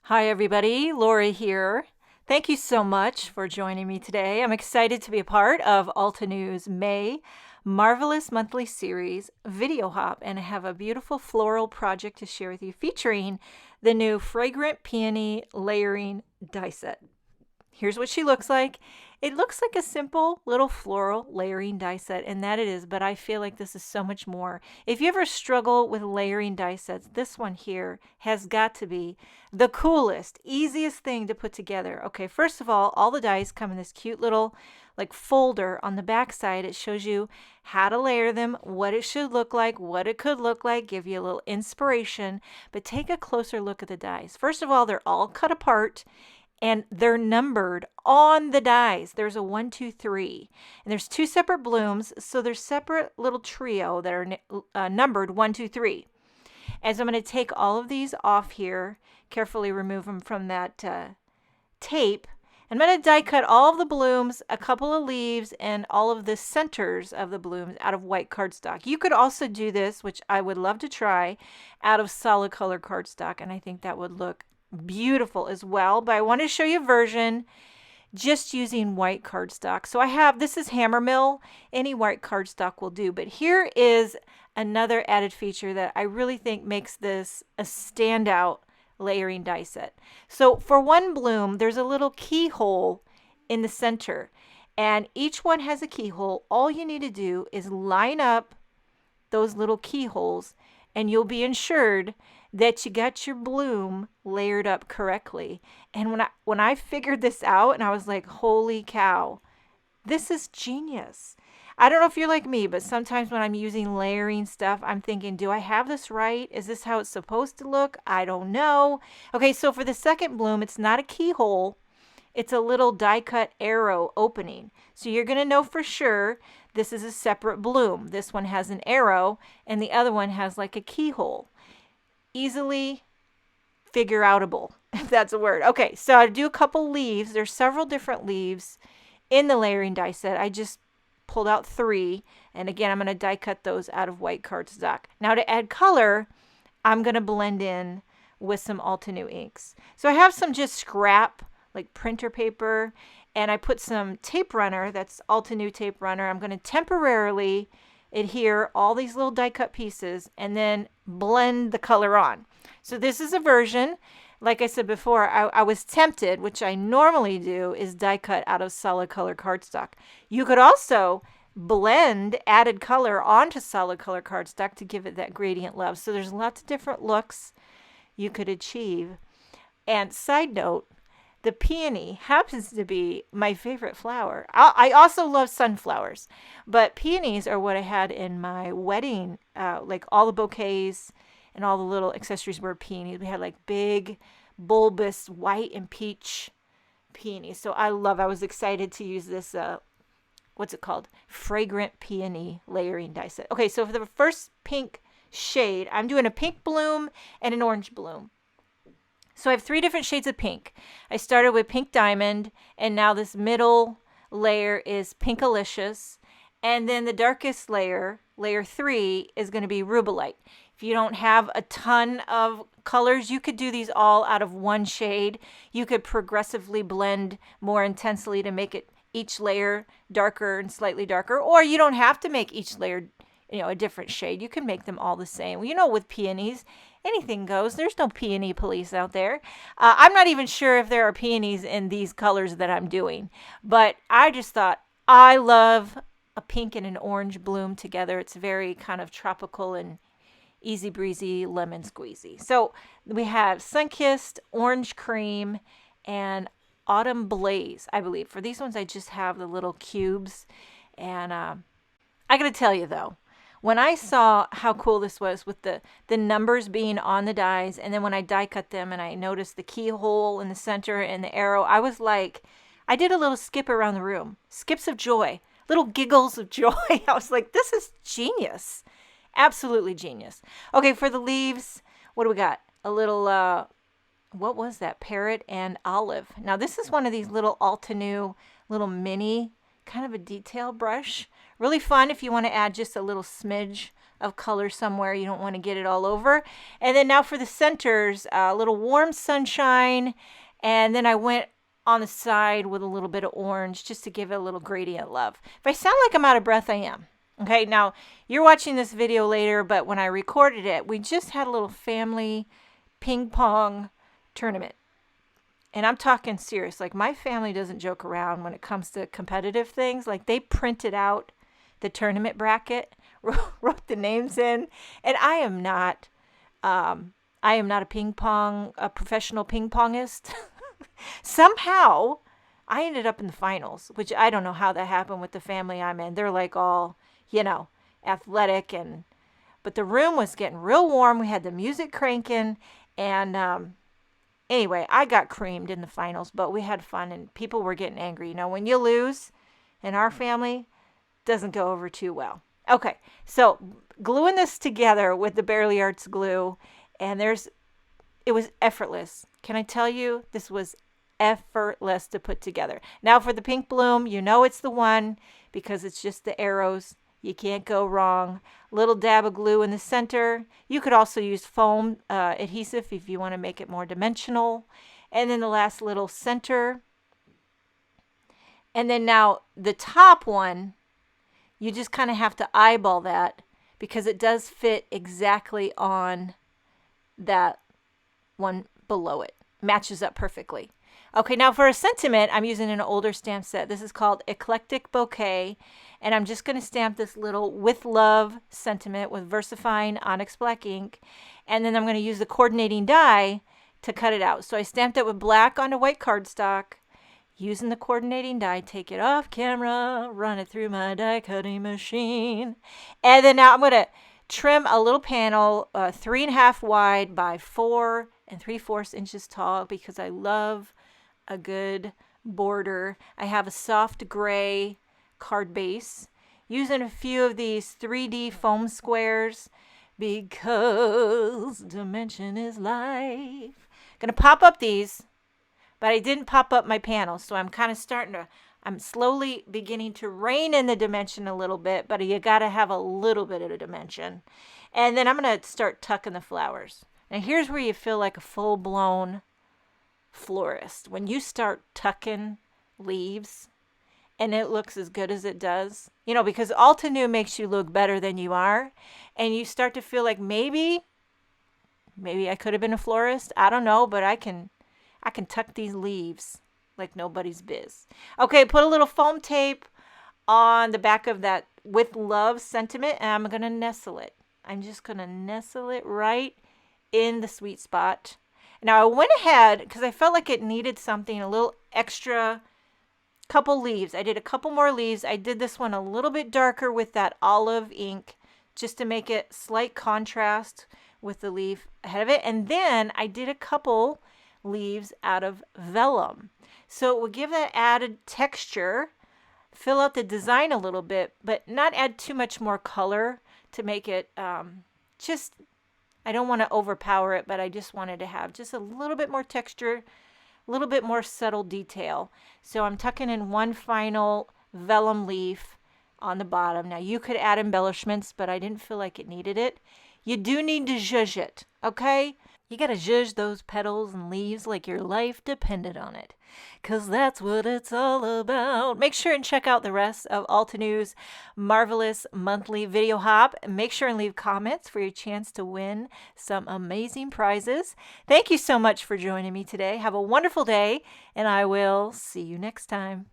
Hi everybody, Lori here. Thank you so much for joining me today. I'm excited to be a part of Altenew's May Marvelous Monthly Series Video Hop, and I have a beautiful floral project to share with you featuring the new Fragrant Peony Layering Die Set. Here's what she looks like. It looks like a simple little floral layering die set, and that it is, but I feel like this is so much more. If you ever struggle with layering die sets, this one here has got to be the coolest, easiest thing to put together. Okay, first of all the dies come in this cute little like folder on the back side. It shows you how to layer them, what it should look like, what it could look like, give you a little inspiration, but take a closer look at the dies. First of all, they're all cut apart and they're numbered on the dies. There's a 1, 2, 3, and there's 2 separate blooms, so there's separate little trio that are numbered 1, 2, 3. And so I'm going to take all of these off here, carefully remove them from that tape. I'm going to die cut all of the blooms, a couple of leaves, and all of the centers of the blooms out of white cardstock. You could also do this, which I would love to try, out of solid color cardstock, and I think that would look beautiful as well. But I want to show you a version just using white cardstock. So this is hammer mill. Any white cardstock will do. But here is another added feature that I really think makes this a standout layering die set. So for one bloom, there's a little keyhole in the center, and each one has a keyhole. All you need to do is line up those little keyholes, and you'll be ensured that you got your bloom layered up correctly. And when I figured this out, and I was like, holy cow, this is genius. I don't know if you're like me, but sometimes when I'm using layering stuff, I'm thinking, do I have this right? Is this how it's supposed to look? I don't know. Okay, so for the second bloom, it's not a keyhole. It's a little die cut arrow opening. So you're going to know for sure this is a separate bloom. This one has an arrow, and the other one has like a keyhole. Easily figure outable, if that's a word. Okay, so I do a couple leaves. There's several different leaves in the layering die set. I just pulled out 3, and again, I'm going to die cut those out of white cardstock. Now to add color, I'm going to blend in with some Altenew inks. So I have some just scrap, like printer paper, and I put some tape runner, that's Altenew tape runner. I'm going to temporarily adhere all these little die cut pieces and then blend the color on. So this is a version, like I said before, I was tempted, which I normally do, is die cut out of solid color cardstock. You could also blend added color onto solid color cardstock to give it that gradient love. So there's lots of different looks you could achieve. And side note, the peony happens to be my favorite flower. I also love sunflowers, but peonies are what I had in my wedding. Like all the bouquets and all the little accessories were peonies. We had like big, bulbous, white and peach peonies. So I was excited to use this, what's it called? Fragrant Peony Layering Die Set. Okay, so for the first pink shade, I'm doing a pink bloom and an orange bloom. So I have 3 different shades of pink. I started with Pink Diamond, and now this middle layer is Pinkalicious. And then the darkest layer, layer 3, is going to be Rubellite. If you don't have a ton of colors, you could do these all out of one shade. You could progressively blend more intensely to make it each layer darker and slightly darker. Or you don't have to make each layer a different shade. You can make them all the same. With peonies, anything goes. There's no peony police out there. I'm not even sure if there are peonies in these colors that I'm doing, but I just thought I love a pink and an orange bloom together. It's very kind of tropical and easy breezy, lemon squeezy. So we have Sunkissed, Orange Cream, and Autumn Blaze, I believe. For these ones, I just have the little cubes. And I got to tell you, though, when I saw how cool this was with the numbers being on the dies, and then when I die cut them and I noticed the keyhole in the center and the arrow, I was like, I did a little skip around the room. Skips of joy. Little giggles of joy. I was like, this is genius. Absolutely genius. Okay, for the leaves, what do we got? A little, what was that? Parrot and olive. Now, this is one of these little Altenew, little mini, kind of a detail brush. Really fun if you want to add just a little smidge of color somewhere. You don't want to get it all over. And then now for the centers, a little warm sunshine. And then I went on the side with a little bit of orange just to give it a little gradient love. If I sound like I'm out of breath, I am. Okay, now you're watching this video later, but when I recorded it, we just had a little family ping pong tournament. And I'm talking serious. Like, my family doesn't joke around when it comes to competitive things. Like, they printed out the tournament bracket, wrote the names in, and I am not a professional ping pongist. Somehow I ended up in the finals, which I don't know how that happened with the family I'm in. They're like all, athletic, but the room was getting real warm. We had the music cranking, and anyway, I got creamed in the finals, but we had fun and people were getting angry. When you lose in our family, doesn't go over too well. Okay, so gluing this together with the Barely Arts glue, and it was effortless. Can I tell you, this was effortless to put together. Now for the pink bloom, it's the one because it's just the arrows. You can't go wrong. Little dab of glue in the center. You could also use foam adhesive if you want to make it more dimensional. And then the last little center. And then now the top one, you just kind of have to eyeball that because it does fit exactly on that one below it. Matches up perfectly. Okay, now for a sentiment, I'm using an older stamp set. This is called Eclectic Bouquet, and I'm just going to stamp this little With Love sentiment with VersaFine Onyx Black ink, and then I'm going to use the coordinating die to cut it out. So I stamped it with black on a white cardstock, using the coordinating die, take it off camera, run it through my die cutting machine, and then now I'm going to trim a little panel 3.5 wide by 4 3/4 inches tall because I love a good border. I have a soft gray card base, using a few of these 3D foam squares because dimension is life. Gonna pop up these, but I didn't pop up my panel, so I'm slowly beginning to rein in the dimension a little bit, but you gotta have a little bit of a dimension. And then I'm gonna start tucking the flowers. Now here's where you feel like a full-blown florist. When you start tucking leaves and it looks as good as it does, because Altenew makes you look better than you are, and you start to feel like maybe I could have been a florist. I don't know, but I can tuck these leaves like nobody's biz. Okay, put a little foam tape on the back of that With Love sentiment, and I'm going to nestle it. I'm just going to nestle it right in the sweet spot. Now I went ahead because I felt like it needed something, a little extra, couple leaves. I did a couple more leaves. I did this one a little bit darker with that olive ink just to make it slight contrast with the leaf ahead of it. And then I did a couple leaves out of vellum. So it will give that added texture, fill out the design a little bit, but not add too much more color to make it I don't want to overpower it, but I just wanted to have just a little bit more texture, a little bit more subtle detail. So I'm tucking in one final vellum leaf on the bottom. Now you could add embellishments, but I didn't feel like it needed it. You do need to zhuzh it, okay? You gotta zhuzh those petals and leaves like your life depended on it, because that's what it's all about. Make sure and check out the rest of Altenew's marvelous monthly video hop. Make sure and leave comments for your chance to win some amazing prizes. Thank you so much for joining me today. Have a wonderful day, and I will see you next time.